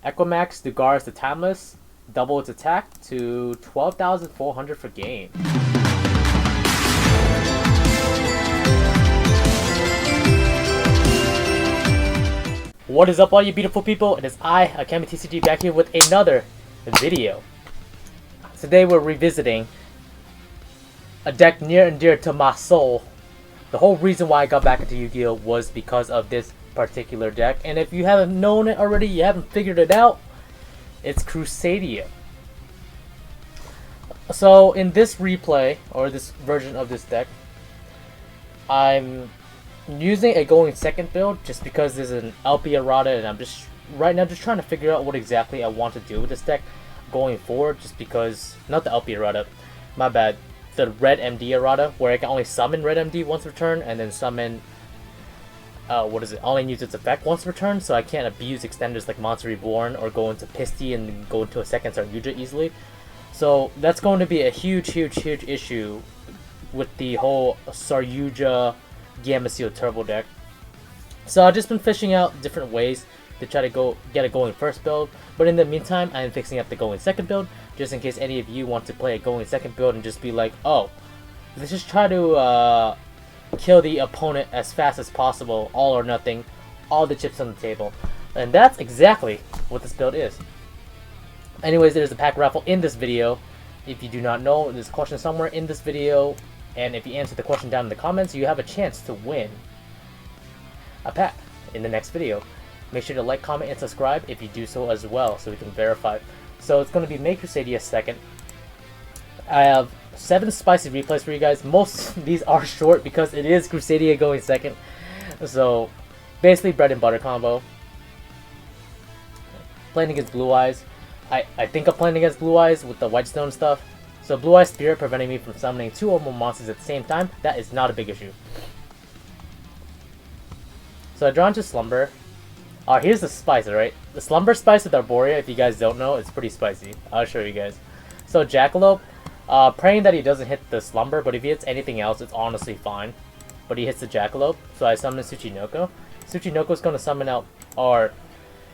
Equimax Dugars the Timeless, double its attack to 12,400 for game. What is up, all you beautiful people? It is I, AkemiTCG, back here with another video. Today we're revisiting a deck near and dear to my soul. The whole reason why I got back into Yu-Gi-Oh! Was because of this particular deck. And if you haven't known it already, you haven't figured it out, it's Crusadia. So in this replay, or this version of this deck, I'm using a going second build just because there's an LP errata, and I'm just right now just trying to figure out what exactly I want to do with this deck going forward, just because, not the LP errata, my bad, the red MD errata, where I can only summon red MD once per turn and then summon only use its effect once per turn, so I can't abuse extenders like Monster Reborn or go into Pisty and go into a second Saryuja easily. So that's going to be a huge issue with the whole Saryuja Gamma Seal Turbo deck. So I've just been fishing out different ways to try to get a going first build, but in the meantime I am fixing up the going second build, just in case any of you want to play a going second build and just be like, oh, let's just try to kill the opponent as fast as possible, all or nothing, all the chips on the table. And that's exactly what this build is. Anyways, there's a pack raffle in this video. If you do not know, there's a question somewhere in this video, and if you answer the question down in the comments, you have a chance to win a pack in the next video. Make sure to like, comment, and subscribe if you do so as well, so we can verify. So it's going to be Make Crusadia second. I have 7 spicy replays for you guys. Most of these are short because it is Crusadia going second. So basically bread and butter combo. Playing against Blue Eyes. I think I'm playing against Blue Eyes with the Whitestone stuff. So Blue Eyes Spirit preventing me from summoning 2 or more monsters at the same time. That is not a big issue. So I draw into Slumber. Here's the spice, right? The Slumber spice with Arborea, if you guys don't know, it's pretty spicy. I'll show you guys. So Jackalope, praying that he doesn't hit the Slumber, but if he hits anything else, it's honestly fine. But he hits the Jackalope, so I summon Tsuchinoko. Tsuchinoko's going to summon out, or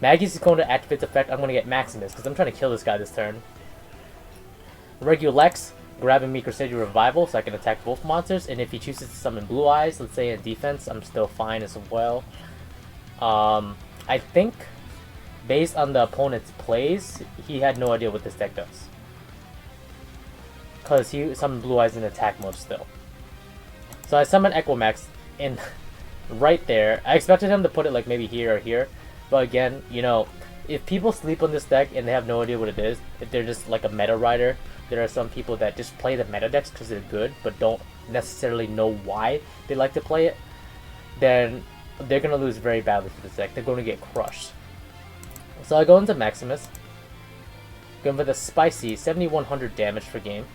Maggie's is going to activate the effect. I'm going to get Maximus, because I'm trying to kill this guy this turn. Regulex, grabbing me Crusadia Revival, so I can attack both monsters, and if he chooses to summon Blue Eyes, let's say in defense, I'm still fine as well. I think, based on the opponent's plays, he had no idea what this deck does. Because he summoned Blue Eyes in attack mode still. So I summoned Equimax in right there. I expected him to put it like maybe here or here. But again, you know, if people sleep on this deck and they have no idea what it is, if they're just like a meta rider, there are some people that just play the meta decks because they're good, but don't necessarily know why they like to play it, then they're going to lose very badly for this deck. They're going to get crushed. So I go into Maximus. Going for the spicy 7100 damage per game.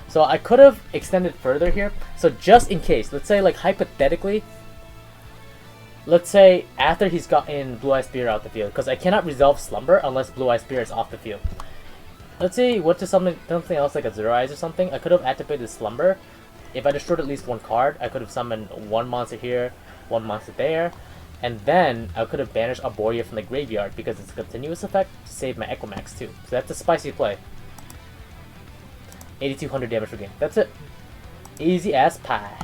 So I could have extended further here. So just in case, let's say like hypothetically, let's say after he's gotten Blue Eye Spirit out the field, because I cannot resolve Slumber unless Blue Eye Spirit is off the field. Let's say he went to something else like a Zero Eyes or something. I could have activated Slumber. If I destroyed at least one card, I could have summoned one monster here, one monster there, and then I could have banished Arborea from the graveyard because it's a continuous effect to save my Equimax too. So that's a spicy play. 8200 damage per game. That's it. Easy as pie.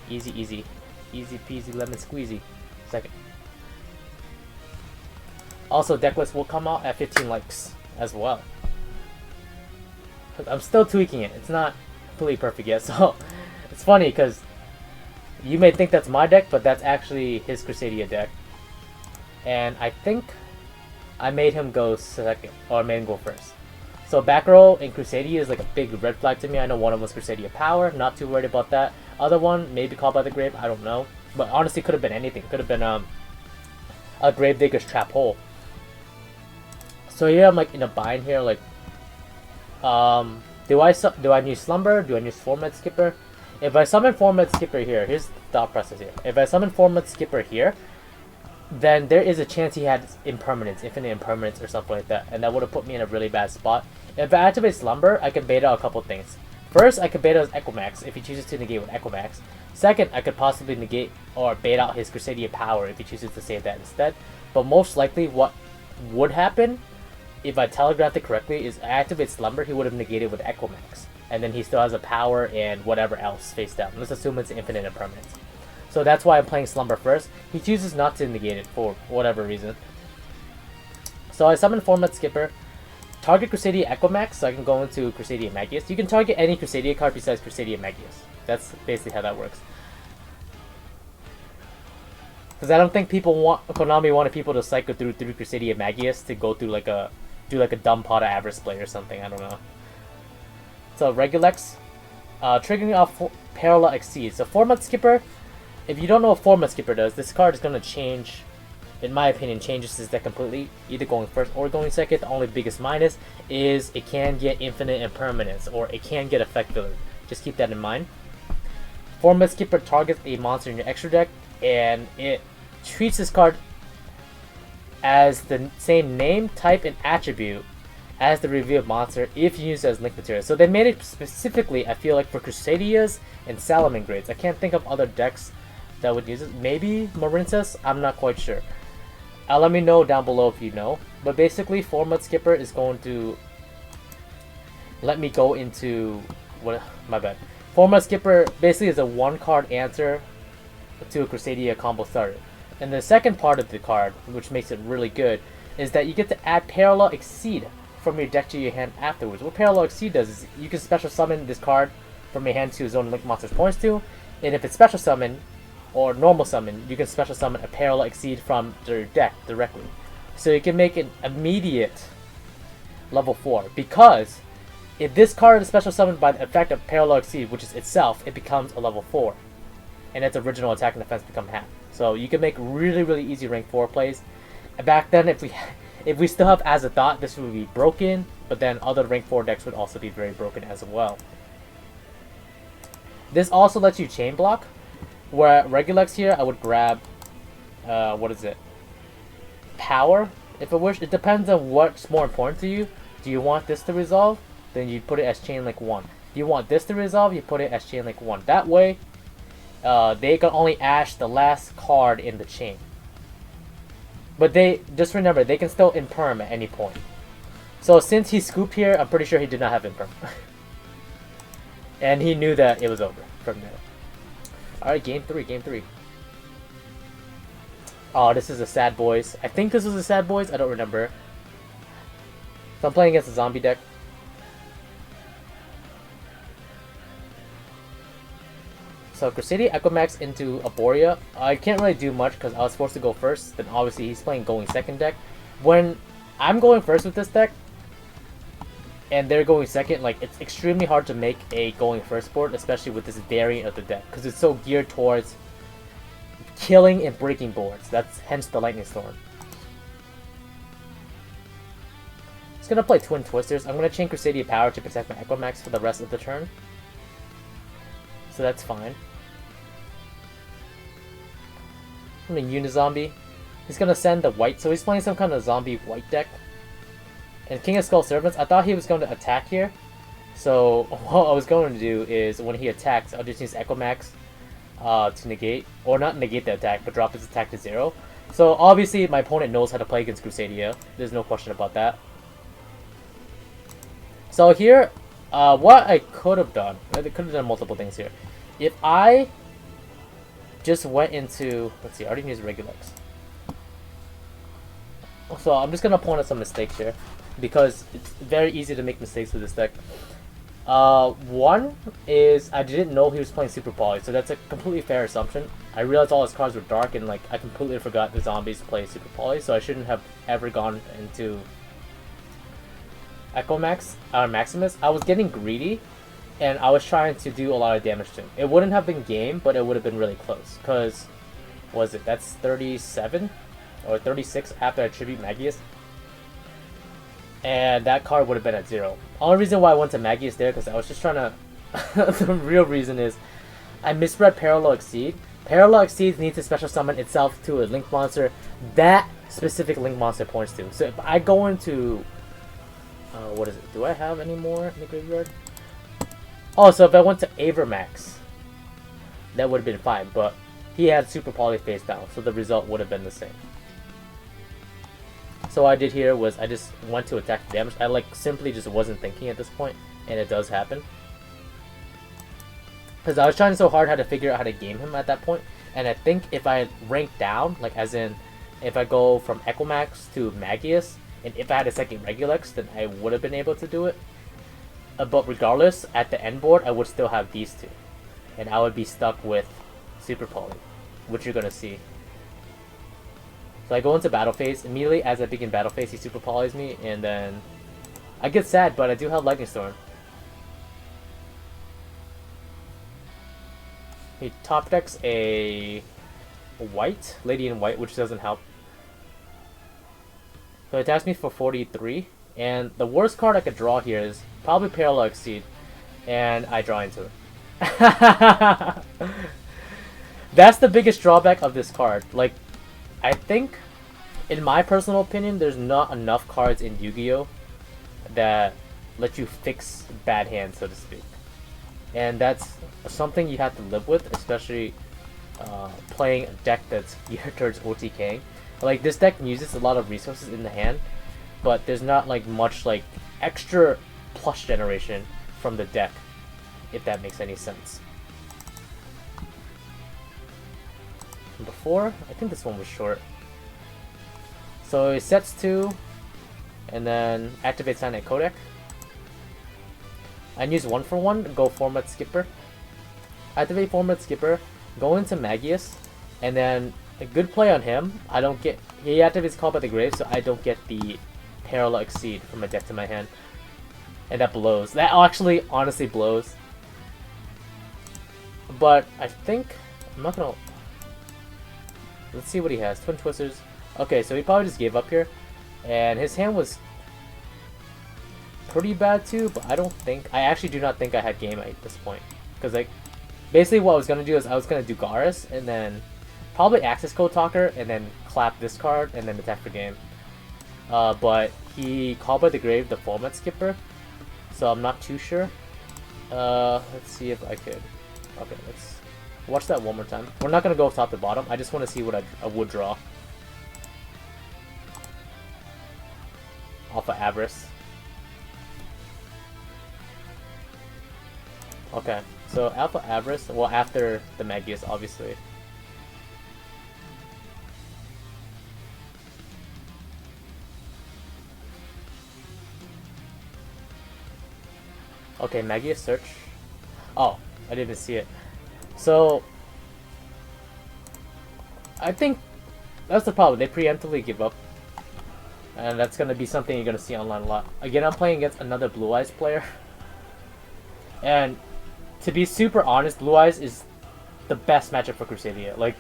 Easy peasy lemon squeezy. Second. Also, decklist will come out at 15 likes as well. I'm still tweaking it. It's not completely perfect yet, so it's funny because you may think that's my deck, but that's actually his Crusadia deck. And I think I made him go second, or I made him go first. So back row in Crusadia is like a big red flag to me. I know one of them was Crusadia Power, not too worried about that. Other one, maybe Called by the Grave, I don't know. But honestly, could have been anything. Could have been a Gravedigger's Trap Hole. So here I'm like in a bind here, like, do I use Slumber? Do I use Format Skipper? If I summon Format Skipper here, here's the thought process here. If I summon Format Skipper here, then there is a chance he had Impermanence, Infinite Impermanence or something like that, and that would have put me in a really bad spot. If I activate Slumber, I can bait out a couple things. First, I could bait out his Equimax if he chooses to negate with Equimax. Second, I could possibly negate or bait out his Crusadia Power if he chooses to save that instead. But most likely what would happen, if I telegraphed it correctly, is activate Slumber, he would have negated with Equimax. And then he still has a power and whatever else face down. Let's assume it's infinite and permanent. So that's why I'm playing Slumber first. He chooses not to negate it for whatever reason. So I summon Format Skipper. Target Crusadia Equimax, so I can go into Crusadia Magius. You can target any Crusadia card besides Crusadia Magius. That's basically how that works. Because I don't think Konami wanted people to cycle through Crusadia Magius to go through like a dumb pot of average play or something. I don't know. So Regulex, triggering off Parallel Exceed. So Format Skipper. If you don't know what Format Skipper does, this card is gonna change. In my opinion, changes his deck completely, either going first or going second. The only biggest minus is it can get infinite impermanence, or it can get effect filler. Just keep that in mind. Format Skipper targets a monster in your extra deck, and it treats this card as the same name, type, and attribute as the revealed monster if used as link material. So they made it specifically, I feel like, for Crusadias and Salamangreats. I can't think of other decks that would use it. Maybe Marincess? I'm not quite sure. Let me know down below if you know. But basically, Format Skipper is going to let me go into... My bad. Format Skipper basically is a one-card answer to a Crusadia combo starter. And the second part of the card, which makes it really good, is that you get to add Parallel Exceed from your deck to your hand afterwards. What Parallel Exceed does is you can special summon this card from your hand to zone link monsters points to, and if it's special summon, or normal summon, you can special summon a Parallel Exceed from your deck directly. So you can make an immediate level 4. Because if this card is special summoned by the effect of Parallel Exceed, which is itself, it becomes a level 4. And its original attack and defense become half. So you can make really, really easy rank 4 plays. And back then, if we still have As a Thought, this would be broken. But then other rank 4 decks would also be very broken as well. This also lets you chain block. Where Regulex here, I would grab, what is it? Power, if I wish. It depends on what's more important to you. Do you want this to resolve? Then you put it as Chain Link 1. Do you want this to resolve? You put it as Chain Link 1. That way, they can only ash the last card in the chain. But just remember, they can still imperm at any point. So since he scooped here, I'm pretty sure he did not have imperm. And he knew that it was over from there. Alright, game 3. Oh, this is a Sad Boys. I think this was a Sad Boys. I don't remember. So I'm playing against a zombie deck. So Crusadia Equimax into Arborea. I can't really do much because I was forced to go first. Then obviously he's playing going second deck. When I'm going first with this deck, and they're going second, like, it's extremely hard to make a going first board, especially with this variant of the deck, because it's so geared towards killing and breaking boards. That's hence the Lightning Storm. Just gonna play Twin Twisters. I'm gonna chain Crusadia Power to protect my Equimax for the rest of the turn. So that's fine. I'm gonna Unizombie. He's gonna send the white, so he's playing some kind of zombie white deck. And King of Skull Servants, I thought he was going to attack here. So what I was going to do is when he attacks, I'll just use Equimax to negate, or not negate the attack, but drop his attack to 0. So obviously my opponent knows how to play against Crusadia. There's no question about that. So here, what I could have done, I could have done multiple things here. If I just went into, let's see, I already used Regulex. So I'm just going to point out some mistakes here, because it's very easy to make mistakes with this deck. One is I didn't know he was playing Super Poly, so that's a completely fair assumption. I realized all his cards were dark, and like I completely forgot the zombies play Super Poly, so I shouldn't have ever gone into Maximus. I was getting greedy, and I was trying to do a lot of damage to him. It wouldn't have been game, but it would have been really close, because, that's 37? Or 36 after I tribute Magius. And that card would have been at 0. Only reason why I went to Magius there, because I was just trying to... the real reason is I misread Parallel Exceed. Parallel Exceed needs to special summon itself to a Link monster that specific Link monster points to. So if I go into... what is it? Do I have any more in the graveyard? Oh, so if I went to Avermax, that would have been fine, but he had Super Poly face down, so the result would have been the same. So what I did here was I just went to attack the damage. I like simply just wasn't thinking at this point, and it does happen. Because I was trying so hard how to figure out how to game him at that point, and I think if I ranked down, like as in, if I go from Equimax to Magius, and if I had a second Regulex, then I would have been able to do it. But regardless, at the end board, I would still have these two, and I would be stuck with Super Poly, which you're gonna see. So I go into battle phase. Immediately as I begin battle phase, he super polys me, and then I get sad, but I do have Lightning Storm. He top decks a white, Lady in White, which doesn't help. So it attacks me for 43, and the worst card I could draw here is probably Parallel Exceed, and I draw into it. That's the biggest drawback of this card. Like, I think, in my personal opinion, there's not enough cards in Yu-Gi-Oh! That let you fix bad hands, so to speak. And that's something you have to live with, especially playing a deck that's geared towards OTKing. Like, this deck uses a lot of resources in the hand, but there's not like much like extra plus generation from the deck, if that makes any sense. Before, I think this one was short. So it sets 2, and then activates Silent Codec. I use 1 for 1, go Format Skipper. Activate Format Skipper, go into Magius, and then a good play on him. I don't get, he activates Call by the Grave, so I don't get the Parallel Exceed from my deck to my hand. And that blows. That actually honestly blows. But I think, I'm not gonna, let's see what he has. Twin Twisters. Okay, so he probably just gave up here. And his hand was pretty bad too, but I actually do not think I had game at this point. Because like, basically what I was going to do is I was going to do Garrus, and then probably Access Code Talker, and then clap this card, and then attack for game. But he called by the grave the Format Skipper, so I'm not too sure. Let's see if I could. Okay, let's watch that one more time. We're not going to go top to bottom, I just want to see what I would draw. Alpha Avarice. Okay, so Alpha Avarice, well, after the Magius, obviously. Okay, Magius search. Oh, I didn't even see it. So, I think that's the problem. They preemptively give up. And that's going to be something you're going to see online a lot. Again, I'm playing against another Blue Eyes player. And to be super honest, Blue Eyes is the best matchup for Crusadia. Like,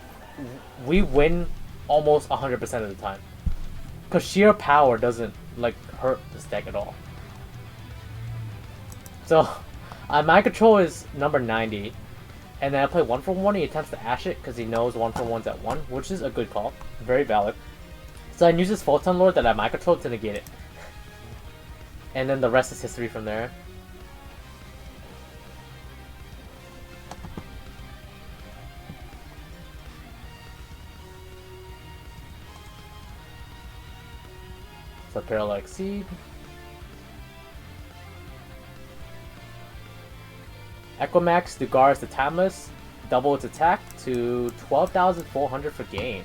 we win almost 100% of the time. Because sheer power doesn't, like, hurt this deck at all. So, my control is number 90. And then I play 1 for 1, he attempts to ash it because he knows 1 for 1's at 1, which is a good call. Very valid. So I use this Photon Lord that I my control to negate it. And then the rest is history from there. So Parallel Exceed. Equimax, Dugar is the Timeless. Double its attack to 12,400 for game.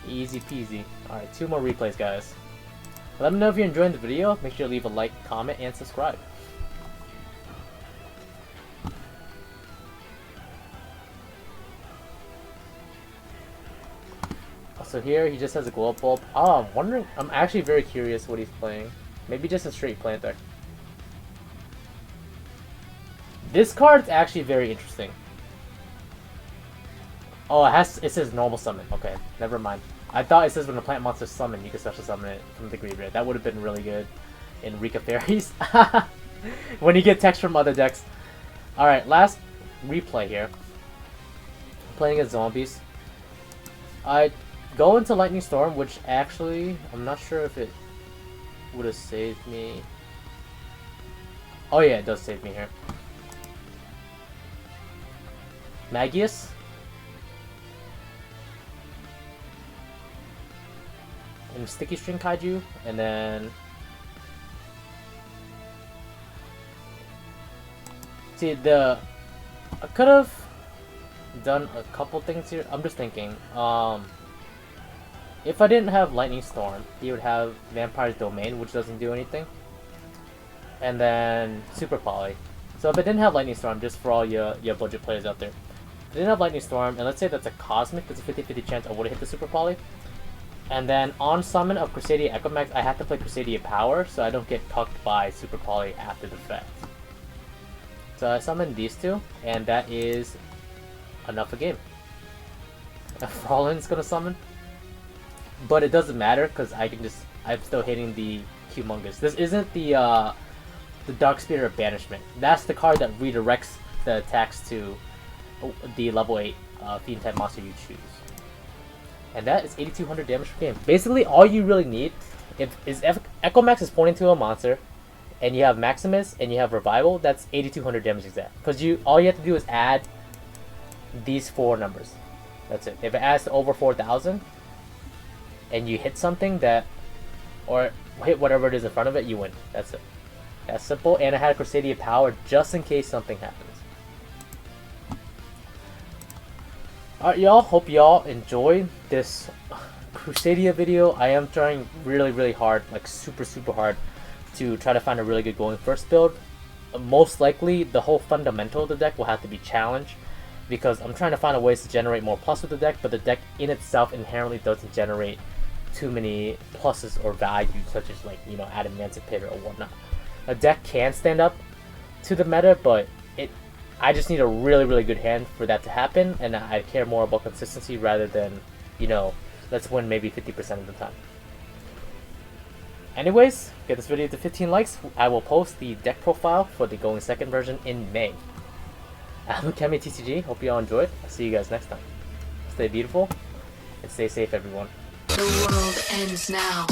Easy peasy. Alright, 2 more replays, guys. Let me know if you're enjoying the video. Make sure to leave a like, comment, and subscribe. So here, he just has a glow up bulb. Oh, I'm wondering, I'm actually very curious what he's playing. Maybe just a straight plant deck. This card's actually very interesting. Oh, it says normal summon. Okay, never mind. I thought it says when a plant monster summon, you can special summon it from the graveyard. That would have been really good in Rika Fairies. When you get text from other decks. Alright, last replay here. Playing against zombies. I go into Lightning Storm, which actually, I'm not sure if it would have saved me. Oh yeah, it does save me here. Magius. and Sticky String Kaiju, and then see I could have done a couple things here. I'm just thinking, if I didn't have Lightning Storm, he would have Vampire's Domain, which doesn't do anything, and then Super Poly. So if I didn't have Lightning Storm, just for all your budget players out there, if I didn't have Lightning Storm, and let's say that's a Cosmic, that's a 50-50 chance I would have hit the Super Poly. And then on summon of Crusadia Echomax, I have to play Crusadia Power, so I don't get cucked by Super Poly after the fact. So I summoned these two, and that is enough a game. Fraulin's gonna summon, but it doesn't matter because I'm still hitting the Humongous. This isn't the Dark Spirit of Banishment. That's the card that redirects the attacks to the level 8 Fiend type monster you choose. And that is 8200 damage per game. Basically, all you really need if Echomax is pointing to a monster, and you have Maximus and you have Revival. That's 8200 damage exact. Because all you have to do is add these 4 numbers. That's it. If it adds to over 4000, and you hit something or hit whatever it is in front of it, you win. That's it. That's simple. And I had Crusadia Power just in case something happens. Alright, y'all. Hope y'all enjoyed this Crusadia video. I am trying really hard, like super hard, to try to find a really good going first build. Most likely, the whole fundamental of the deck will have to be challenged, because I'm trying to find a ways to generate more plus with the deck, but the deck in itself inherently doesn't generate too many pluses or values, such as, like, you know, add Emancipator or whatnot. A deck can stand up to the meta, but I just need a really good hand for that to happen, and I care more about consistency rather than, you know, let's win maybe 50% of the time. Anyways, get this video to 15 likes. I will post the deck profile for the going second version in May. I'm AkemiTCG. Hope you all enjoyed. I'll see you guys next time. Stay beautiful and stay safe, everyone. The world ends now.